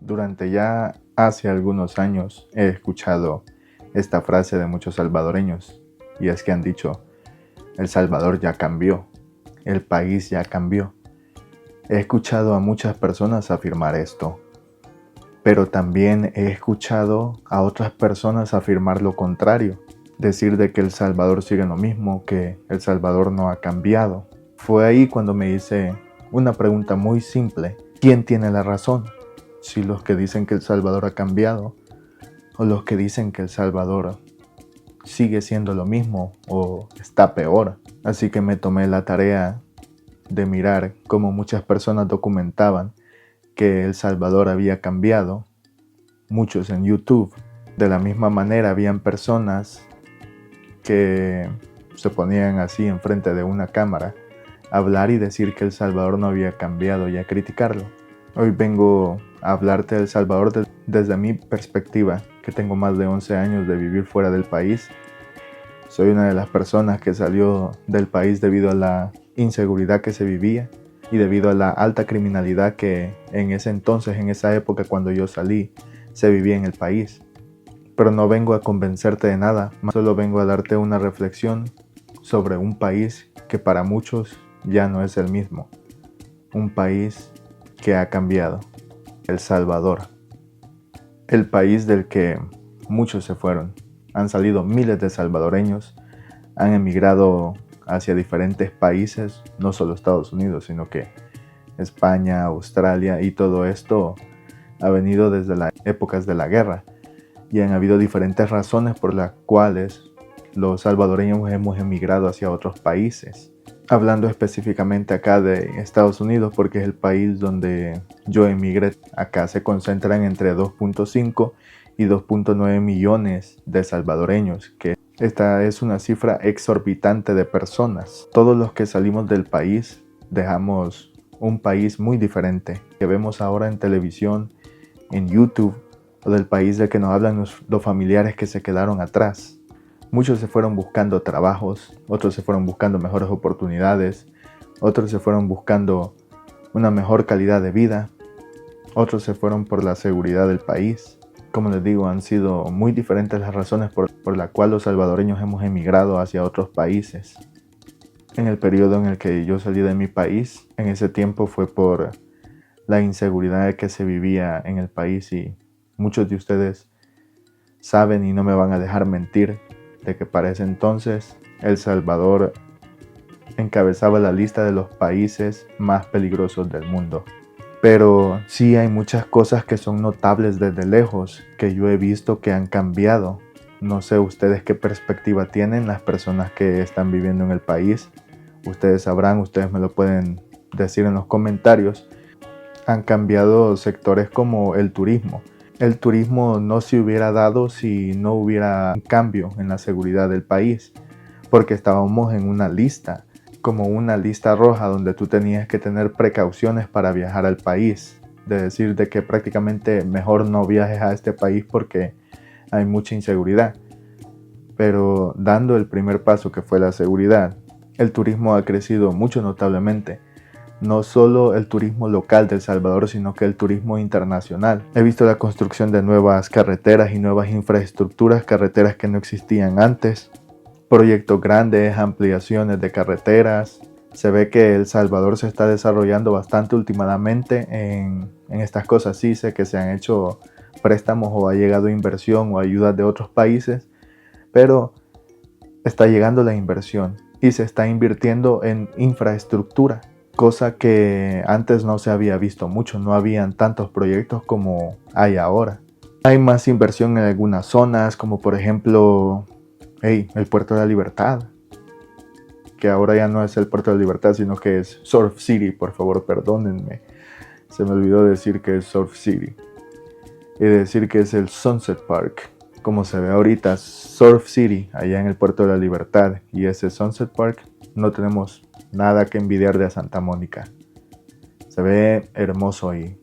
Durante ya hace algunos años he escuchado esta frase de muchos salvadoreños, y es que han dicho: El Salvador ya cambió, el país ya cambió. He escuchado a muchas personas afirmar esto, pero también he escuchado a otras personas afirmar lo contrario, decir de que El Salvador sigue lo mismo, que El Salvador no ha cambiado. Fue ahí cuando me hice una pregunta muy simple: ¿quién tiene la razón? Si los que dicen que El Salvador ha cambiado, o los que dicen que El Salvador sigue siendo lo mismo o está peor. Así que me tomé la tarea de mirar cómo muchas personas documentaban que El Salvador había cambiado, muchos en YouTube. De la misma manera habían personas que se ponían así enfrente de una cámara a hablar y decir que El Salvador no había cambiado y a criticarlo. Hoy vengo a hablarte de El Salvador desde mi perspectiva, que tengo más de 11 años de vivir fuera del país. Soy una de las personas que salió del país debido a la inseguridad que se vivía y debido a la alta criminalidad que en ese entonces, en esa época cuando yo salí, se vivía en el país. Pero no vengo a convencerte de nada, solo vengo a darte una reflexión sobre un país que para muchos ya no es el mismo. Un país que ha cambiado: El Salvador. El país del que muchos se fueron. Han salido miles de salvadoreños, han emigrado hacia diferentes países, no solo Estados Unidos, sino que España, Australia, y todo esto ha venido desde las épocas de la guerra. Y han habido diferentes razones por las cuales los salvadoreños hemos emigrado hacia otros países. Hablando específicamente acá de Estados Unidos, porque es el país donde yo emigré, acá se concentran entre 2.5 y 2.9 millones de salvadoreños, que esta es una cifra exorbitante de personas. Todos los que salimos del país dejamos un país muy diferente, que vemos ahora en televisión, en YouTube, o del país del que nos hablan los familiares que se quedaron atrás. Muchos se fueron buscando trabajos, otros se fueron buscando mejores oportunidades, otros se fueron buscando una mejor calidad de vida, otros se fueron por la seguridad del país. Como les digo, han sido muy diferentes las razones por las cuales los salvadoreños hemos emigrado hacia otros países. En el periodo en el que yo salí de mi país, en ese tiempo fue por la inseguridad que se vivía en el país, y muchos de ustedes saben y no me van a dejar mentir de que para ese entonces El Salvador encabezaba la lista de los países más peligrosos del mundo. Pero sí hay muchas cosas que son notables desde lejos, que yo he visto que han cambiado. No sé ustedes qué perspectiva tienen las personas que están viviendo en el país. Ustedes sabrán, ustedes me lo pueden decir en los comentarios. Han cambiado sectores como el turismo. El turismo no se hubiera dado si no hubiera un cambio en la seguridad del país, porque estábamos en una lista, como una lista roja donde tú tenías que tener precauciones para viajar al país, de decir de que prácticamente mejor no viajes a este país porque hay mucha inseguridad. Pero dando el primer paso, que fue la seguridad, el turismo ha crecido mucho notablemente. No solo el turismo local de El Salvador, sino que el turismo internacional. He visto la construcción de nuevas carreteras y nuevas infraestructuras, carreteras que no existían antes, proyectos grandes, ampliaciones de carreteras. Se ve que El Salvador se está desarrollando bastante últimamente en estas cosas. Sí sé que se han hecho préstamos o ha llegado inversión o ayudas de otros países, pero está llegando la inversión y se está invirtiendo en infraestructura, cosa que antes no se había visto mucho. No habían tantos proyectos como hay ahora. Hay más inversión en algunas zonas, como por ejemplo el Puerto de la Libertad, que ahora ya no es el Puerto de la Libertad, sino que es Surf City. Por favor, perdónenme, se me olvidó decir que es Surf City y decir que es el Sunset Park. Como se ve ahorita, Surf City, allá en el Puerto de la Libertad, y ese Sunset Park, no tenemos nada que envidiar de Santa Mónica. Se ve hermoso y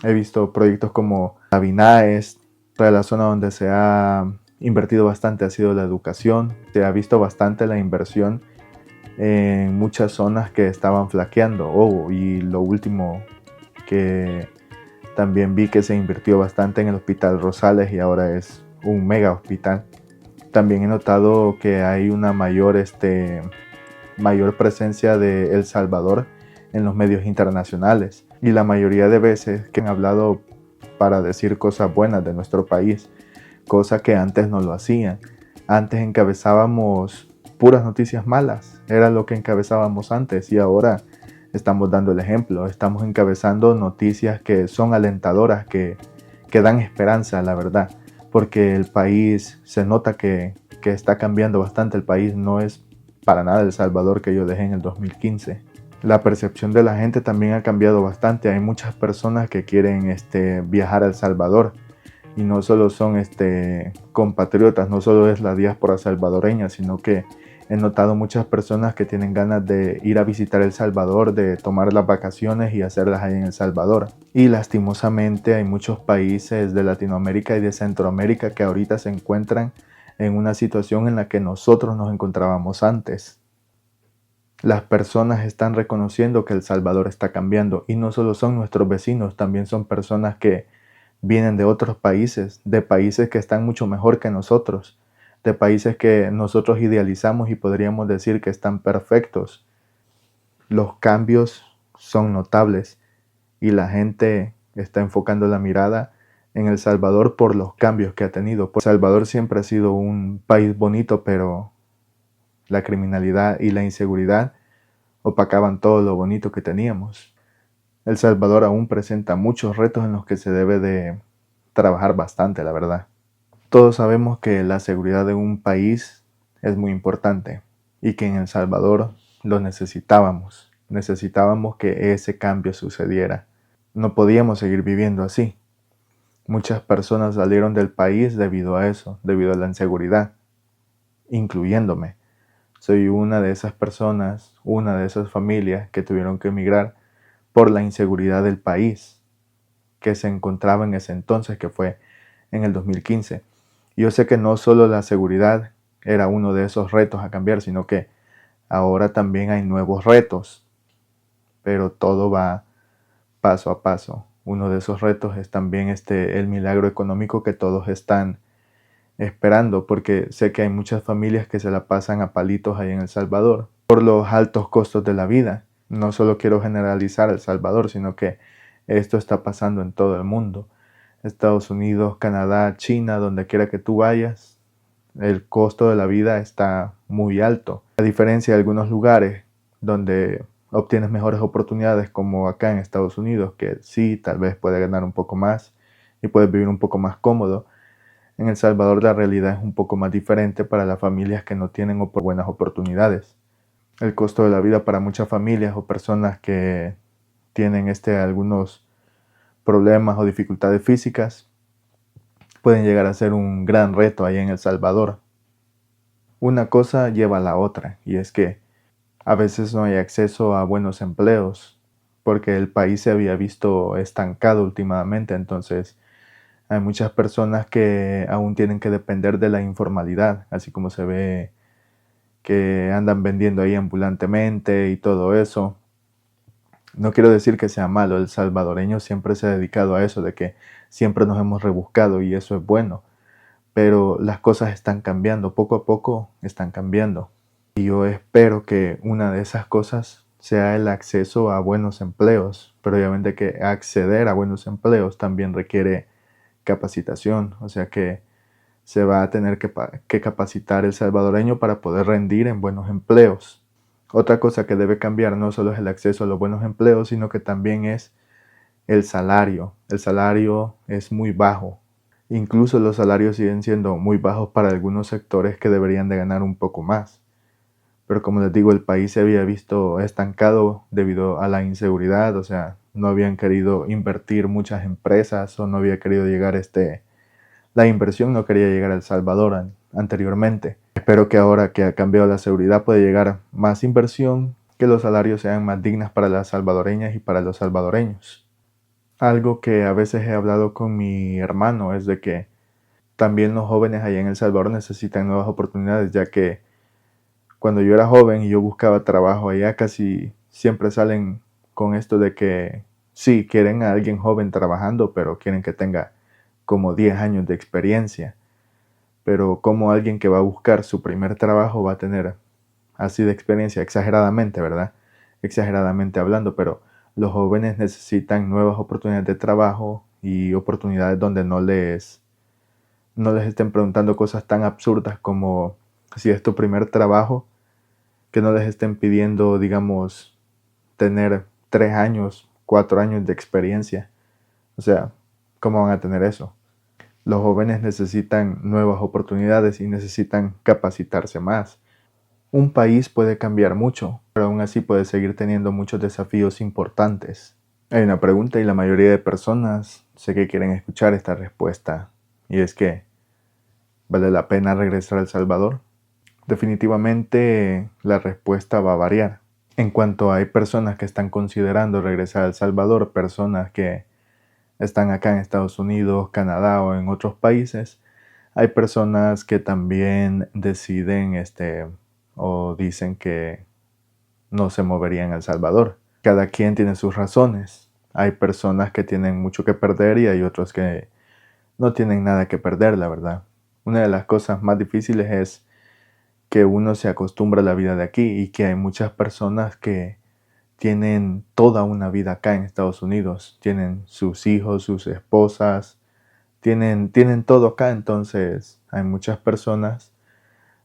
he visto proyectos como Sabinaes. Toda la zona donde se ha invertido bastante ha sido la educación. Se ha visto bastante la inversión en muchas zonas que estaban flaqueando. Y lo último que También vi que se invirtió bastante en el Hospital Rosales y ahora es un mega hospital. También he notado que hay una mayor presencia de El Salvador en los medios internacionales. Y la mayoría de veces que han hablado para decir cosas buenas de nuestro país, cosa que antes no lo hacían. Antes encabezábamos puras noticias malas, era lo que encabezábamos antes y ahora estamos dando el ejemplo, estamos encabezando noticias que son alentadoras, que dan esperanza, la verdad, porque el país se nota que está cambiando bastante. El país no es para nada El Salvador que yo dejé en el 2015. La percepción de la gente también ha cambiado bastante. Hay muchas personas que quieren viajar a El Salvador y no solo son compatriotas, no solo es la diáspora salvadoreña, sino que he notado muchas personas que tienen ganas de ir a visitar El Salvador, de tomar las vacaciones y hacerlas ahí en El Salvador. Y lastimosamente hay muchos países de Latinoamérica y de Centroamérica que ahorita se encuentran en una situación en la que nosotros nos encontrábamos antes. Las personas están reconociendo que El Salvador está cambiando y no solo son nuestros vecinos, también son personas que vienen de otros países, de países que están mucho mejor que nosotros, de países que nosotros idealizamos y podríamos decir que están perfectos. Los cambios son notables y la gente está enfocando la mirada en El Salvador por los cambios que ha tenido. El Salvador siempre ha sido un país bonito, pero la criminalidad y la inseguridad opacaban todo lo bonito que teníamos. El Salvador aún presenta muchos retos en los que se debe de trabajar bastante, la verdad. Todos sabemos que la seguridad de un país es muy importante y que en El Salvador lo necesitábamos. Necesitábamos que ese cambio sucediera. No podíamos seguir viviendo así. Muchas personas salieron del país debido a eso, debido a la inseguridad, incluyéndome. Soy una de esas personas, una de esas familias que tuvieron que emigrar por la inseguridad del país que se encontraba en ese entonces, que fue en el 2015. Yo sé que no solo la seguridad era uno de esos retos a cambiar, sino que ahora también hay nuevos retos, pero todo va paso a paso. Uno de esos retos es también el milagro económico que todos están esperando, porque sé que hay muchas familias que se la pasan a palitos ahí en El Salvador por los altos costos de la vida. No solo quiero generalizar El Salvador, sino que esto está pasando en todo el mundo. Estados Unidos, Canadá, China, donde quiera que tú vayas, el costo de la vida está muy alto. A diferencia de algunos lugares donde obtienes mejores oportunidades, como acá en Estados Unidos, que sí, tal vez puedes ganar un poco más y puedes vivir un poco más cómodo. En El Salvador la realidad es un poco más diferente para las familias que no tienen buenas oportunidades. El costo de la vida para muchas familias o personas que tienen algunos problemas o dificultades físicas pueden llegar a ser un gran reto ahí en El Salvador. Una cosa lleva a la otra, y es que a veces no hay acceso a buenos empleos porque el país se había visto estancado últimamente. Entonces hay muchas personas que aún tienen que depender de la informalidad, así como se ve que andan vendiendo ahí ambulantemente y todo eso. No quiero decir que sea malo, el salvadoreño siempre se ha dedicado a eso, de que siempre nos hemos rebuscado y eso es bueno, pero las cosas están cambiando, poco a poco están cambiando. Y yo espero que una de esas cosas sea el acceso a buenos empleos, pero obviamente que acceder a buenos empleos también requiere capacitación, o sea que se va a tener que capacitar el salvadoreño para poder rendir en buenos empleos. Otra cosa que debe cambiar no solo es el acceso a los buenos empleos, sino que también es el salario. El salario es muy bajo. Incluso los salarios siguen siendo muy bajos para algunos sectores que deberían de ganar un poco más. Pero como les digo, el país se había visto estancado debido a la inseguridad, o sea, no habían querido invertir muchas empresas o no había querido llegar la inversión no quería llegar a El Salvador anteriormente. Espero que ahora que ha cambiado la seguridad pueda llegar más inversión, que los salarios sean más dignos para las salvadoreñas y para los salvadoreños. Algo que a veces he hablado con mi hermano es de que también los jóvenes allá en El Salvador necesitan nuevas oportunidades, ya que cuando yo era joven y yo buscaba trabajo allá, casi siempre salen con esto de que Sí, quieren a alguien joven trabajando, pero quieren que tenga como 10 años de experiencia. Pero como alguien que va a buscar su primer trabajo va a tener así de experiencia, exageradamente, ¿verdad? Exageradamente hablando, pero los jóvenes necesitan nuevas oportunidades de trabajo y oportunidades donde no les estén preguntando cosas tan absurdas como si es tu primer trabajo, que no les estén pidiendo, digamos, tener 3 años, 4 años de experiencia. O sea, ¿cómo van a tener eso? Los jóvenes necesitan nuevas oportunidades y necesitan capacitarse más. Un país puede cambiar mucho, pero aún así puede seguir teniendo muchos desafíos importantes. Hay una pregunta y la mayoría de personas sé que quieren escuchar esta respuesta, y es que ¿vale la pena regresar a El Salvador? Definitivamente la respuesta va a variar. En cuanto hay personas que están considerando regresar a El Salvador, personas que están acá en Estados Unidos, Canadá o en otros países, hay personas que también deciden o dicen que no se moverían a El Salvador. Cada quien tiene sus razones. Hay personas que tienen mucho que perder y hay otros que no tienen nada que perder, la verdad. Una de las cosas más difíciles es que uno se acostumbra a la vida de aquí y que hay muchas personas que tienen toda una vida acá en Estados Unidos. Tienen sus hijos, sus esposas, tienen todo acá. Entonces hay muchas personas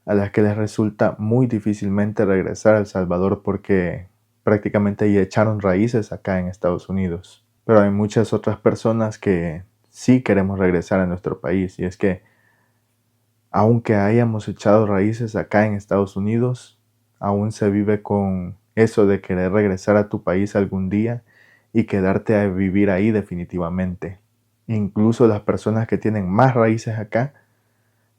a las que les resulta muy difícilmente regresar a El Salvador porque prácticamente ya echaron raíces acá en Estados Unidos. Pero hay muchas otras personas que sí queremos regresar a nuestro país, y es que aunque hayamos echado raíces acá en Estados Unidos, aún se vive con eso de querer regresar a tu país algún día y quedarte a vivir ahí definitivamente. Incluso las personas que tienen más raíces acá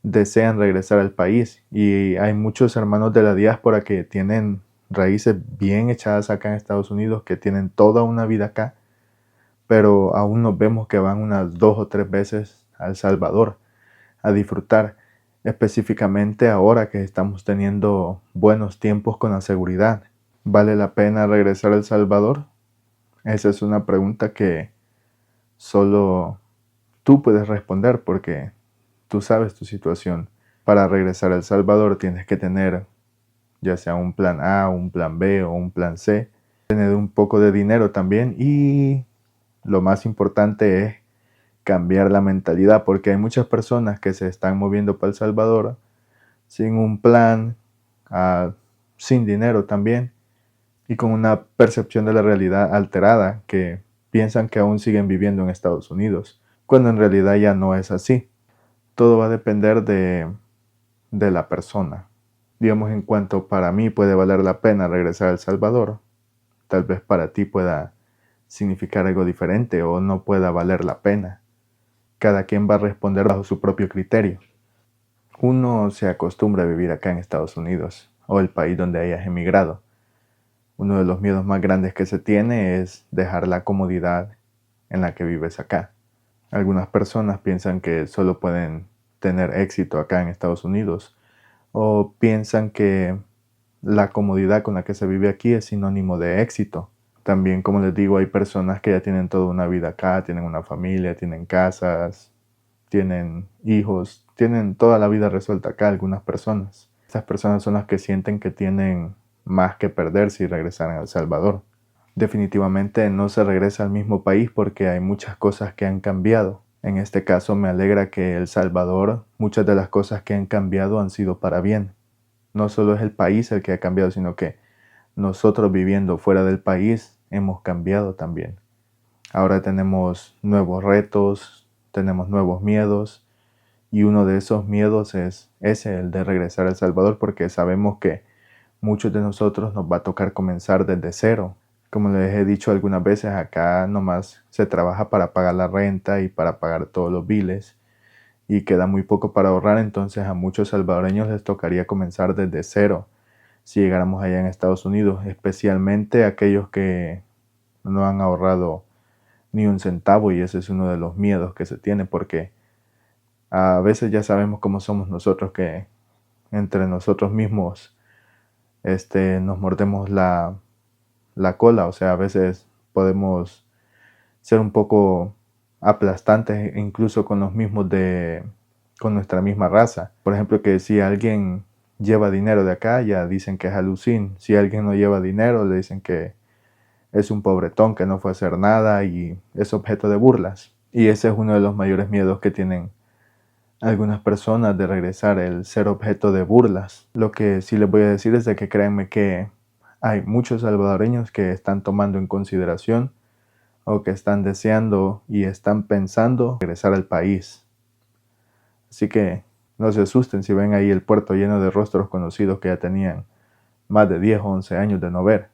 desean regresar al país, y hay muchos hermanos de la diáspora que tienen raíces bien echadas acá en Estados Unidos, que tienen toda una vida acá, pero aún nos vemos que van unas 2 o 3 veces a El Salvador a disfrutar, específicamente ahora que estamos teniendo buenos tiempos con la seguridad. ¿Vale la pena regresar a El Salvador? Esa es una pregunta que solo tú puedes responder porque tú sabes tu situación. Para regresar a El Salvador tienes que tener ya sea un plan A, un plan B o un plan C. Tener un poco de dinero también, y lo más importante es cambiar la mentalidad, porque hay muchas personas que se están moviendo para El Salvador sin un plan, sin dinero también, y con una percepción de la realidad alterada, que piensan que aún siguen viviendo en Estados Unidos, cuando en realidad ya no es así. Todo va a depender de la persona. Digamos, en cuanto para mí puede valer la pena regresar a El Salvador, tal vez para ti pueda significar algo diferente o no pueda valer la pena. Cada quien va a responder bajo su propio criterio. Uno se acostumbra a vivir acá en Estados Unidos o el país donde hayas emigrado. Uno de los miedos más grandes que se tiene es dejar la comodidad en la que vives acá. Algunas personas piensan que solo pueden tener éxito acá en Estados Unidos, o piensan que la comodidad con la que se vive aquí es sinónimo de éxito. También, como les digo, hay personas que ya tienen toda una vida acá, tienen una familia, tienen casas, tienen hijos, tienen toda la vida resuelta acá algunas personas. Estas personas son las que sienten que tienen más que perder si regresaran a El Salvador. Definitivamente no se regresa al mismo país porque hay muchas cosas que han cambiado. En este caso me alegra que El Salvador, muchas de las cosas que han cambiado han sido para bien. No solo es el país el que ha cambiado, sino que nosotros viviendo fuera del país hemos cambiado también. Ahora tenemos nuevos retos, tenemos nuevos miedos, y uno de esos miedos es ese, el de regresar a El Salvador, porque sabemos que muchos de nosotros nos va a tocar comenzar desde cero. Como les he dicho algunas veces, acá nomás se trabaja para pagar la renta y para pagar todos los biles, y queda muy poco para ahorrar. Entonces a muchos salvadoreños les tocaría comenzar desde cero si llegáramos allá en Estados Unidos, especialmente aquellos que no han ahorrado ni un centavo, y ese es uno de los miedos que se tiene, porque a veces ya sabemos cómo somos nosotros, que entre nosotros mismos nos mordemos la cola. O sea, a veces podemos ser un poco aplastantes incluso con los mismos con nuestra misma raza. Por ejemplo, que si alguien lleva dinero de acá, ya dicen que es alucín. Si alguien no lleva dinero, le dicen que es un pobretón que no fue a hacer nada y es objeto de burlas. Y ese es uno de los mayores miedos que tienen algunas personas de regresar, el ser objeto de burlas. Lo que sí les voy a decir es de que créanme que hay muchos salvadoreños que están tomando en consideración o que están deseando y están pensando regresar al país. Así que no se asusten si ven ahí el puerto lleno de rostros conocidos que ya tenían más de 10 o 11 años de no ver.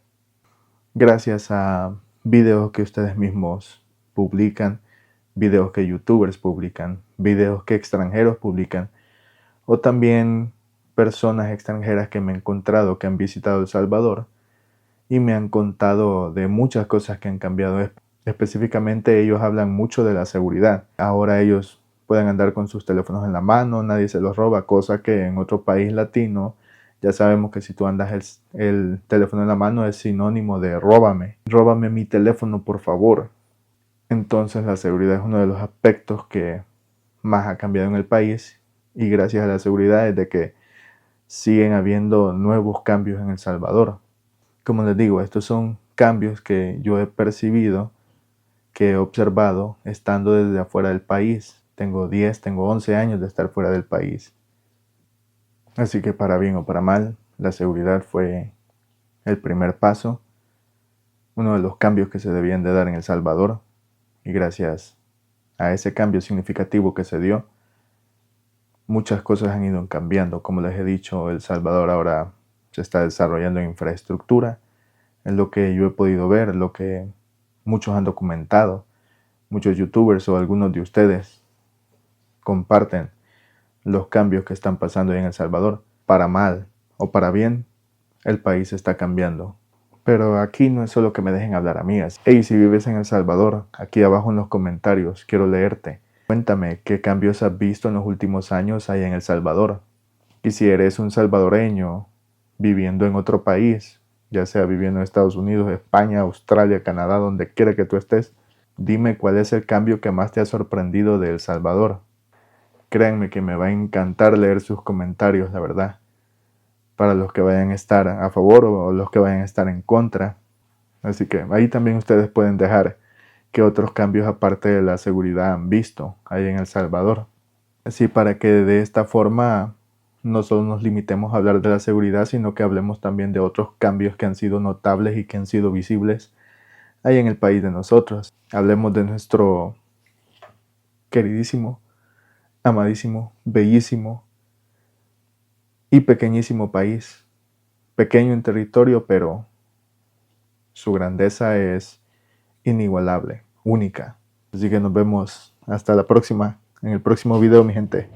Gracias a videos que ustedes mismos publican, videos que youtubers publican, videos que extranjeros publican, o también personas extranjeras que me he encontrado que han visitado El Salvador y me han contado de muchas cosas que han cambiado. Específicamente ellos hablan mucho de la seguridad. Ahora ellos pueden andar con sus teléfonos en la mano, nadie se los roba, cosa que en otro país latino ya sabemos que si tú andas el teléfono en la mano es sinónimo de róbame. Róbame mi teléfono, por favor. Entonces la seguridad es uno de los aspectos que más ha cambiado en el país y gracias a la seguridad es de que siguen habiendo nuevos cambios en El Salvador. Como les digo, estos son cambios que yo he percibido, que he observado estando desde afuera del país. Tengo 11 años de estar fuera del país. Así que para bien o para mal, la seguridad fue el primer paso, uno de los cambios que se debían de dar en El Salvador. Y gracias a ese cambio significativo que se dio, muchas cosas han ido cambiando. Como les he dicho, El Salvador ahora se está desarrollando en infraestructura. Es lo que yo he podido ver, lo que muchos han documentado. Muchos youtubers o algunos de ustedes comparten los cambios que están pasando en El Salvador. Para mal o para bien, el país está cambiando. Pero aquí no es solo que me dejen hablar a mí. Hey, si vives en El Salvador, aquí abajo en los comentarios quiero leerte. Cuéntame qué cambios has visto en los últimos años ahí en El Salvador. Y si eres un salvadoreño viviendo en otro país, ya sea viviendo en Estados Unidos, España, Australia, Canadá, donde quiera que tú estés, dime cuál es el cambio que más te ha sorprendido de El Salvador. Créanme que me va a encantar leer sus comentarios, la verdad. Para los que vayan a estar a favor o los que vayan a estar en contra. Así que ahí también ustedes pueden dejar qué otros cambios aparte de la seguridad han visto ahí en El Salvador. Así para que de esta forma no solo nos limitemos a hablar de la seguridad, sino que hablemos también de otros cambios que han sido notables y que han sido visibles ahí en el país de nosotros. Hablemos de nuestro queridísimo, amadísimo, bellísimo y pequeñísimo país. Pequeño en territorio, pero su grandeza es inigualable, única. Así que nos vemos hasta la próxima, en el próximo video, mi gente.